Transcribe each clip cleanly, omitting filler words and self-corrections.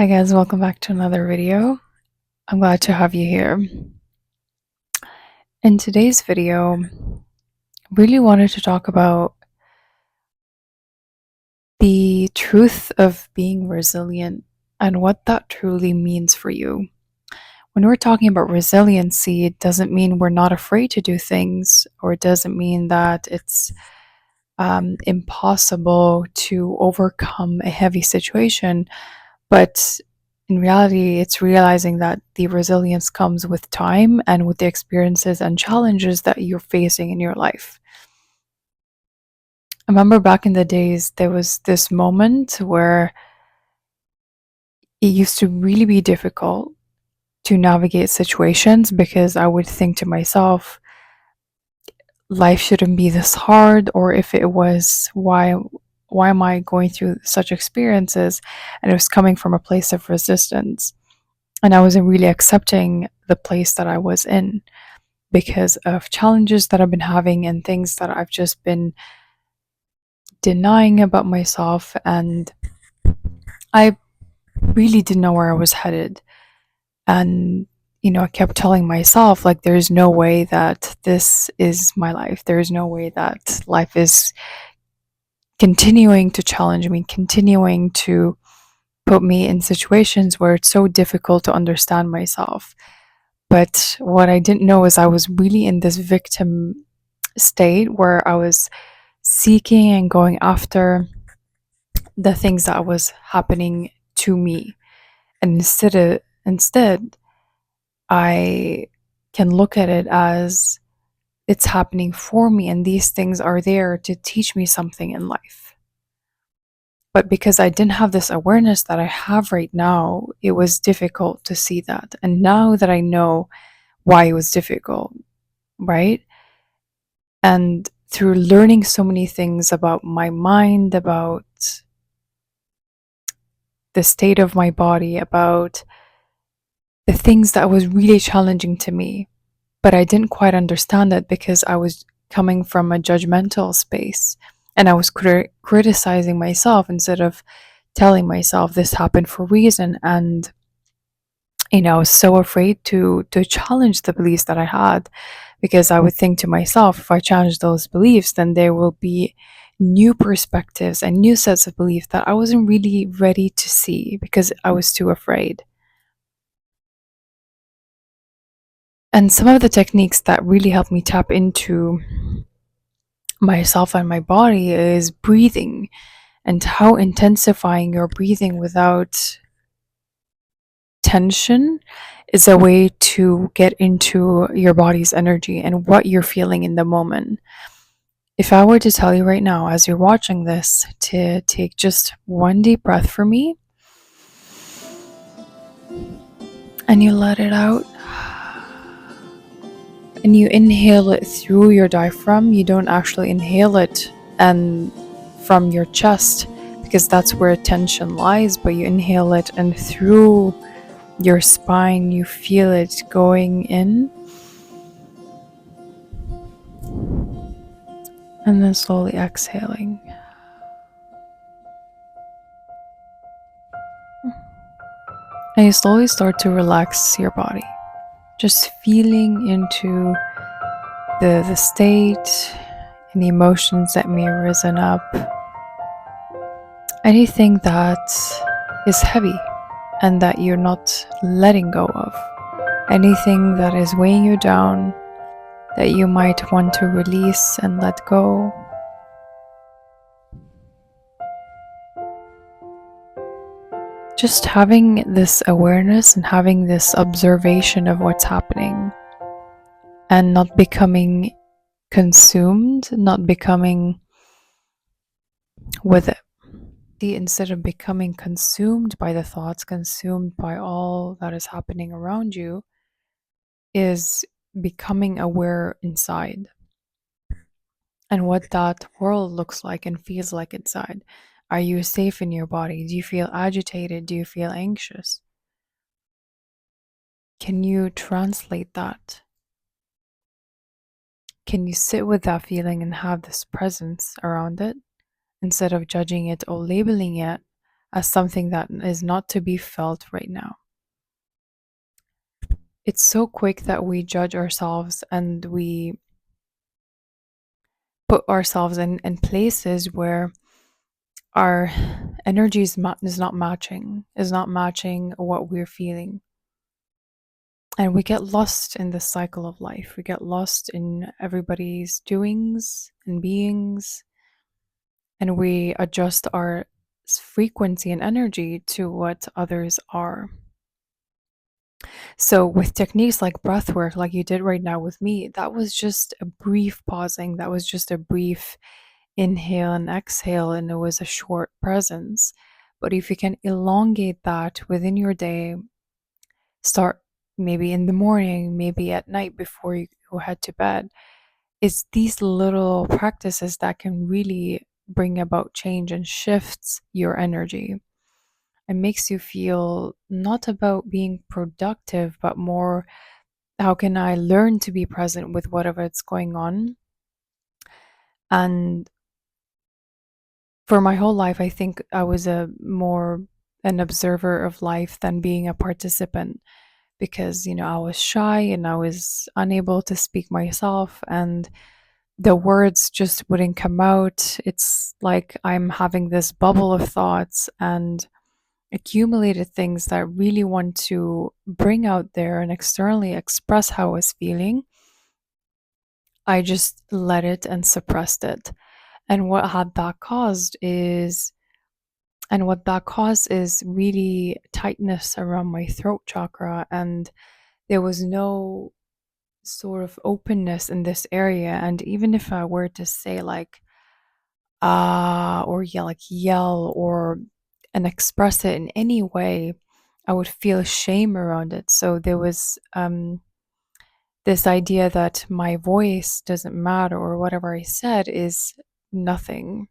Hi guys, welcome back to another video. I'm glad to have you here. In today's video, really wanted to talk about the truth of being resilient and what that truly means for you. When we're talking about resiliency, it doesn't mean we're not afraid to do things, or it doesn't mean that it's impossible to overcome a heavy situation. But in reality, it's realizing that the resilience comes with time and with the experiences and challenges that you're facing in your life. I remember back in the days, there was this moment where it used to really be difficult to navigate situations because I would think to myself, life shouldn't be this hard, or if it was, why am I going through such experiences? And it was coming from a place of resistance. And I wasn't really accepting the place that I was in because of challenges that I've been having and things that I've just been denying about myself. And I really didn't know where I was headed. And, I kept telling myself, like, there's no way that this is my life. There's no way that life is continuing to challenge me, continuing to put me in situations where it's so difficult to understand myself. But what I didn't know is I was really in this victim state where I was seeking and going after the things that was happening to me. And instead I can look at it as it's happening for me, and these things are there to teach me something in life. But because I didn't have this awareness that I have right now, it was difficult to see that. And now that I know why it was difficult, right? And through learning so many things about my mind, about the state of my body, about the things that was really challenging to me, but I didn't quite understand it because I was coming from a judgmental space and I was criticizing myself instead of telling myself this happened for a reason. And I was so afraid to challenge the beliefs that I had, because I would think to myself, if I challenge those beliefs, then there will be new perspectives and new sets of beliefs that I wasn't really ready to see because I was too afraid. And some of the techniques that really helped me tap into myself and my body is breathing, and how intensifying your breathing without tension is a way to get into your body's energy and what you're feeling in the moment. If I were to tell you right now, as you're watching this, to take just one deep breath for me and you let it out, and you inhale it through your diaphragm, you don't actually inhale it and from your chest because that's where tension lies, but you inhale it and through your spine you feel it going in, and then slowly exhaling. And you slowly start to relax your body, just feeling into the state and the emotions that may have risen up, anything that is heavy and that you're not letting go of, anything that is weighing you down that you might want to release and let go. Just having this awareness and having this observation of what's happening and not becoming consumed, not becoming with it. Instead of becoming consumed by the thoughts, consumed by all that is happening around you, is becoming aware inside and what that world looks like and feels like inside. Are you safe in your body? Do you feel agitated? Do you feel anxious? Can you translate that? Can you sit with that feeling and have this presence around it instead of judging it or labeling it as something that is not to be felt right now. It's so quick that we judge ourselves and we put ourselves in places where our energy is not matching what we're feeling. And we get lost in the cycle of life. We get lost in everybody's doings and beings, and we adjust our frequency and energy to what others are. So, with techniques like breath work, like you did right now with me, that was just a brief pausing, that was just a brief inhale and exhale, and it was a short presence. But if you can elongate that within your day, start maybe in the morning, maybe at night before you go head to bed, it's these little practices that can really bring about change and shifts your energy. It makes you feel not about being productive, but more how can I learn to be present with whatever it's going on. And for my whole life, I think I was a more an observer of life than being a participant because, I was shy and I was unable to speak myself and the words just wouldn't come out. It's like I'm having this bubble of thoughts and accumulated things that I really want to bring out there and externally express how I was feeling. I just let it and suppressed it. And what that caused is really tightness around my throat chakra, and there was no sort of openness in this area. And even if I were to say like or yell or and express it in any way, I would feel shame around it. So there was this idea that my voice doesn't matter or whatever I said is nothing.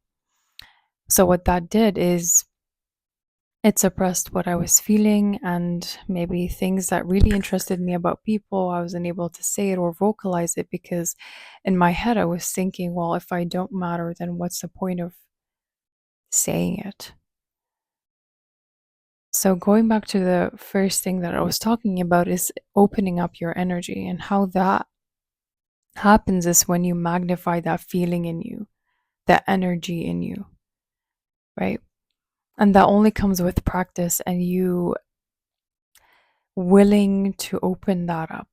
So what that did is it suppressed what I was feeling and maybe things that really interested me about people. I wasn't able to say it or vocalize it because in my head I was thinking, well, if I don't matter, then what's the point of saying it? So, going back to the first thing that I was talking about is opening up your energy, and how that happens is when you magnify that feeling in you, that energy in you, right? And that only comes with practice and you willing to open that up.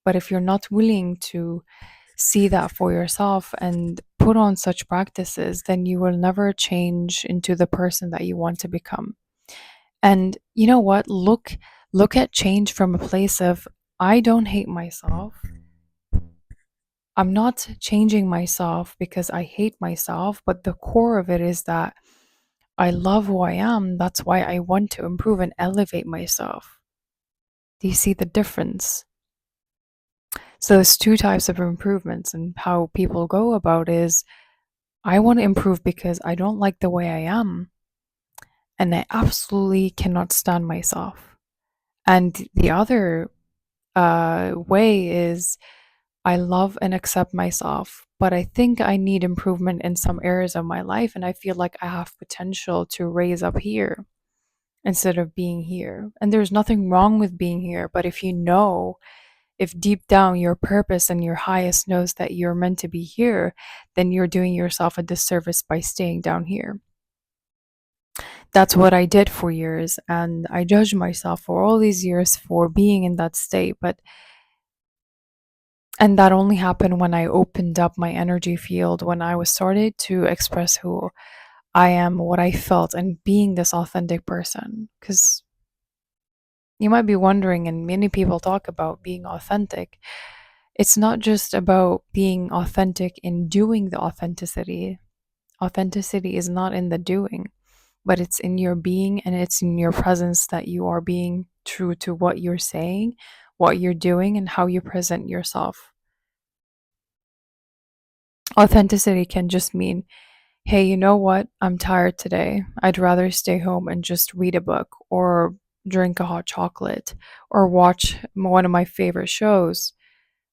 But if you're not willing to see that for yourself and put on such practices, then you will never change into the person that you want to become. And you know what? Look at change from a place of I don't hate myself. I'm not changing myself because I hate myself, but the core of it is that I love who I am. That's why I want to improve and elevate myself. Do you see the difference? So there's two types of improvements, and how people go about is I want to improve because I don't like the way I am and I absolutely cannot stand myself. And the other way is I love and accept myself, but I think I need improvement in some areas of my life, and I feel like I have potential to raise up here instead of being here. And there's nothing wrong with being here, but if deep down your purpose and your highest knows that you're meant to be here, then you're doing yourself a disservice by staying down here. That's what I did for years, and I judged myself for all these years for being in that state, and that only happened when I opened up my energy field, when I was started to express who I am, what I felt, and being this authentic person. Because you might be wondering, and many people talk about being authentic. It's not just about being authentic in doing the authenticity. Authenticity is not in the doing, but it's in your being and it's in your presence that you are being true to what you're saying, what you're doing, and how you present yourself. Authenticity can just mean, hey, you know what? I'm tired today. I'd rather stay home and just read a book or drink a hot chocolate or watch one of my favorite shows,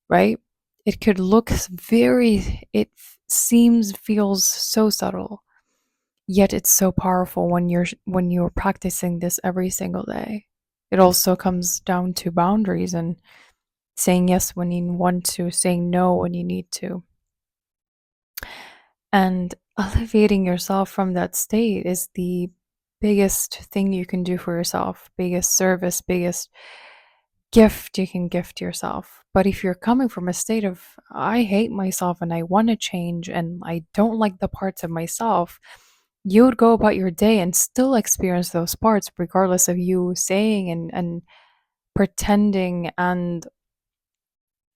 right? It could look it feels so subtle. Yet it's so powerful when you're practicing this every single day. It also comes down to boundaries and saying yes when you want to, saying no when you need to. And elevating yourself from that state is the biggest thing you can do for yourself, biggest service, biggest gift you can gift yourself. But if you're coming from a state of, I hate myself and I want to change and I don't like the parts of myself, you would go about your day and still experience those parts, regardless of you saying and pretending and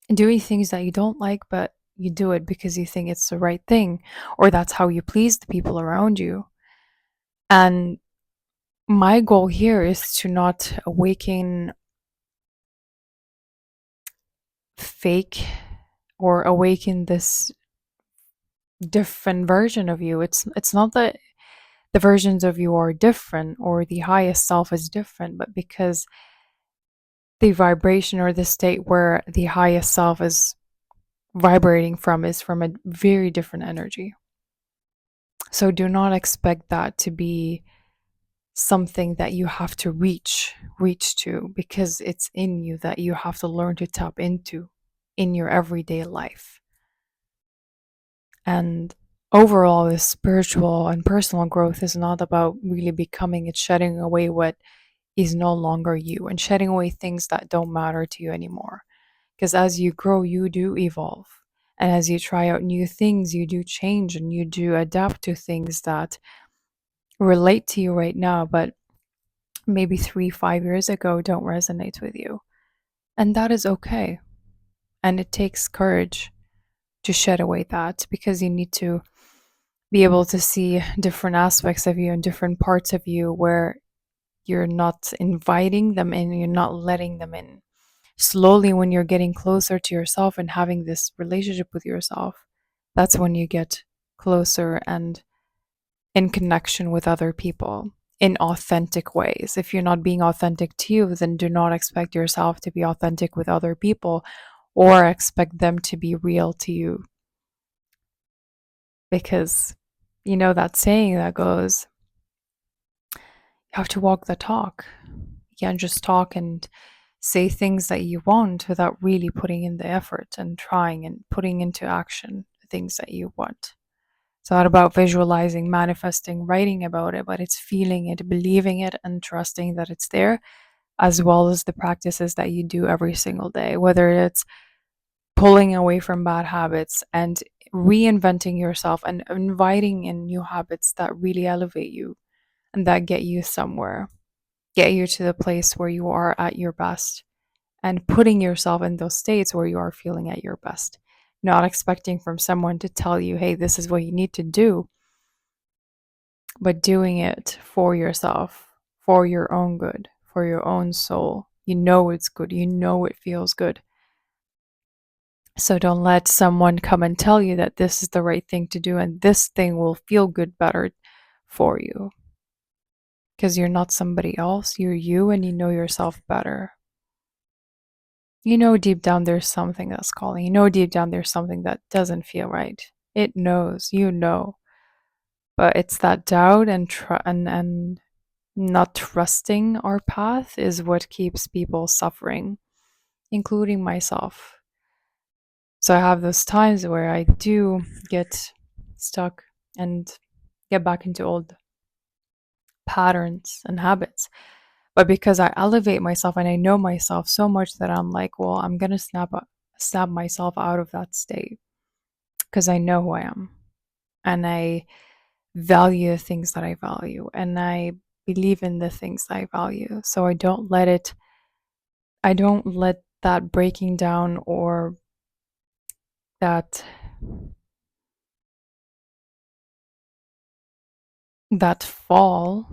doing things that you don't like, but you do it because you think it's the right thing, or that's how you please the people around you. And my goal here is to not awaken fake or awaken this different version of you. It's not that the versions of you are different or the highest self is different, but because the vibration or the state where the highest self is vibrating from is from a very different energy. So do not expect that to be something that you have to reach to, because it's in you that you have to learn to tap into in your everyday life. And overall, this spiritual and personal growth is not about really becoming, it's shedding away what is no longer you and shedding away things that don't matter to you anymore. Because as you grow, you do evolve. And as you try out new things, you do change and you do adapt to things that relate to you right now, but maybe 3, 5 years ago don't resonate with you. And that is okay. And it takes courage to shed away that, because you need to be able to see different aspects of you and different parts of you where you're not inviting them in, you're not letting them in. Slowly, when you're getting closer to yourself and having this relationship with yourself, that's when you get closer and in connection with other people in authentic ways. If you're not being authentic to you, then do not expect yourself to be authentic with other people or expect them to be real to you. Because you know that saying that goes, you have to walk the talk. You can't just talk and say things that you want without really putting in the effort and trying and putting into action the things that you want. It's not about visualizing, manifesting, writing about it, but it's feeling it, believing it, and trusting that it's there, as well as the practices that you do every single day, whether it's pulling away from bad habits and reinventing yourself and inviting in new habits that really elevate you and that get you somewhere, get you to the place where you are at your best, and putting yourself in those states where you are feeling at your best, not expecting from someone to tell you, hey, this is what you need to do, but doing it for yourself, for your own good, for your own soul. You know it's good, you know it feels good. So don't let someone come and tell you that this is the right thing to do and this thing will feel good better for you. Because you're not somebody else, you're you, and you know yourself better. You know deep down there's something that's calling. You know deep down there's something that doesn't feel right. It knows, you know. But it's that doubt and not trusting our path is what keeps people suffering, including myself. So I have those times where I do get stuck and get back into old patterns and habits. But because I elevate myself and I know myself so much that I'm like, well, I'm going to snap myself out of that state because I know who I am and I value the things that I value and I believe in the things that I value. So I don't let that breaking down or that that fall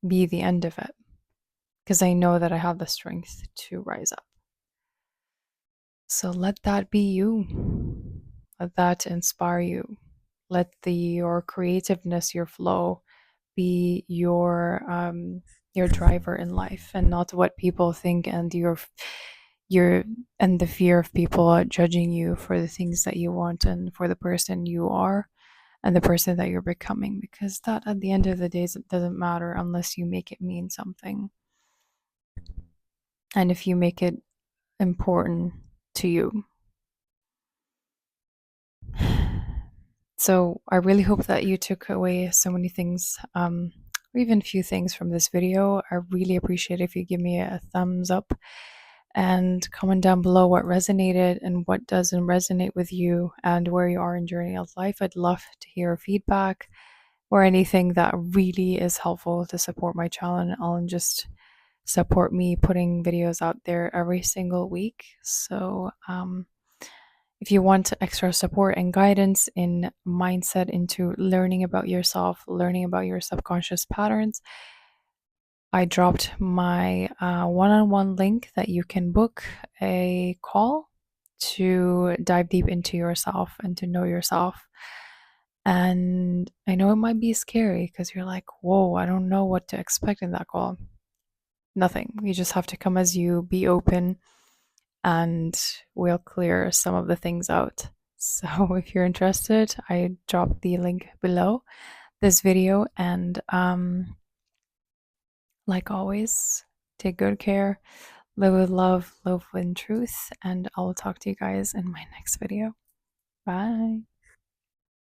be the end of it, because I know that I have the strength to rise up. So let that be you. Let that inspire you. Let your creativeness, your flow, be your driver in life, and not what people think and your and the fear of people judging you for the things that you want and for the person you are. and the person that you're becoming, because that at the end of the day it doesn't matter unless you make it mean something. And if you make it important to you. So I really hope that you took away so many things, or even a few things from this video. I really appreciate if you give me a thumbs up and comment down below what resonated and what doesn't resonate with you and where you are in journey of life. I'd love to hear feedback or anything that really is helpful to support my channel and just support me putting videos out there every single week. So, if you want extra support and guidance in mindset into learning about yourself, learning about your subconscious patterns, I dropped my one on one link that you can book a call to dive deep into yourself and to know yourself. And I know it might be scary because you're like, whoa, I don't know what to expect in that call. Nothing. You just have to come as you, be open, and we'll clear some of the things out. So if you're interested, I dropped the link below this video. And like always, take good care, live with love, live with truth, and I'll talk to you guys in my next video. Bye.